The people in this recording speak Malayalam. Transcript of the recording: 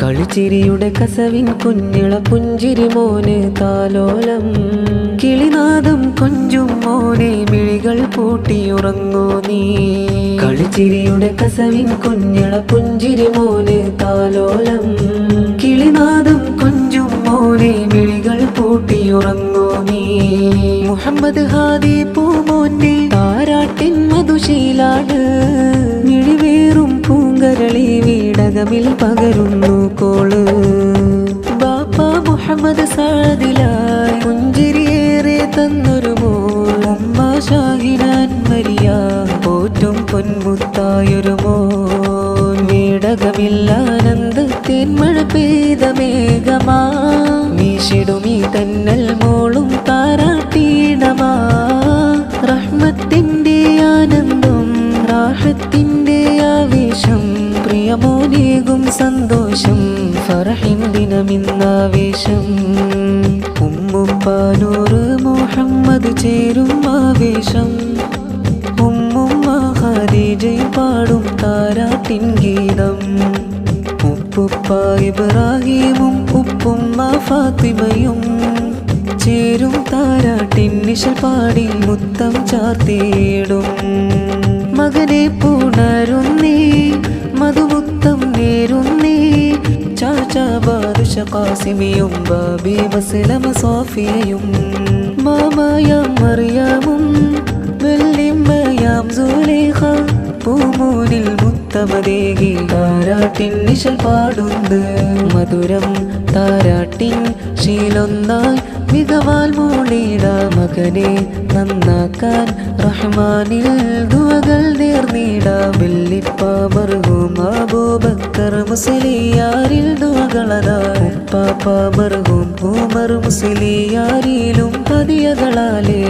കളിച്ചിരിയുടെ കസവിൻ കുഞ്ഞിള പുഞ്ചിരി മോന് താലോലം കിളിനാദം കൊഞ്ചും മോനെ മിഴികൾ പൂട്ടിയുറങ്ങൂ നീ കളിച്ചിരിയുടെ കസവിൻ കുഞ്ഞിള പുഞ്ചിരി മോന് താലോലം കിളിനാദം കൊഞ്ചും മോനെ മിഴികൾ പൂട്ടിയുറങ്ങൂ നീ മുഹമ്മദ് ഹാദി പൂമോന്റെ താരാട്ടിൻ മധുശീലാണ് മിഴിവേറും പൂങ്കരളി വീടകമിൽ പകരുന്നു കോള് ബാപ്പ മുഹമ്മദ് സാദിലായി പുഞ്ചിരിയേറെ തന്നൊരു മോൾ ഉമ്മ ഷാഹിനാൻ മരിയ പോറ്റും പൊന്മുത്തായൊരു മോൻ വീടകമിൽ ആനന്ദത്തേൻ മഴ പെയ്ത മേഘമാ വീശിടുമീ തന്നൽ മോളും താരാട്ടീടമാ റഹ്മത്തിന്റെ ആനന്ദം റാഹത്തിന്റെ ആവേശം പ്രിയമോനേകും സന്തോഷം ഫറഹിൻ ദിനമിന്നാവേശം ഉമ്മുപ്പാനൂറ് മുഹമ്മദ് ചേരും ആവേശം ഉമ്മുമ്മ ഖദീജയും പാടും താരാട്ടിൻ ഗീതം ഉപ്പുപ്പ ഇബ്രാഹീമും ഉപ്പുമ്മ ഫാത്തിമയും ചേരും താരാട്ടിൻ നിശൽ പാടി മുത്തം ചാർത്തിയിടും മകനെ പുണരുന്നേ മധുമുത്തം നേരുന്നേ ചാച്ചാ ബാദുഷ ഖാസിമിയും ബാബി വസലമ സോഫിയയും മാമയാം മറിയാമും വല്ലിമ്മയാം സുലൈഖ പൂമൂനിൽ മുത്തമതേകി താരാട്ടിൻ നിശൽ പാടുന്നു മധുരം താരാട്ടിൻ ശീലൊന്നായി മികവാൽ മൂളിട മകനെ നന്നാക്കാൻ റഹ്മാനിൽ ദുവകൾ നേർന്നിട വെള്ളിപ്പ മർഹൂം അബൂബക്കർ മുസ്ലിയാരിൽ ദുവകളതാ ഉപ്പാപ്പ മർഹൂം ഉമർ മുസ്ലിയാരിലും പതിയകളാലേ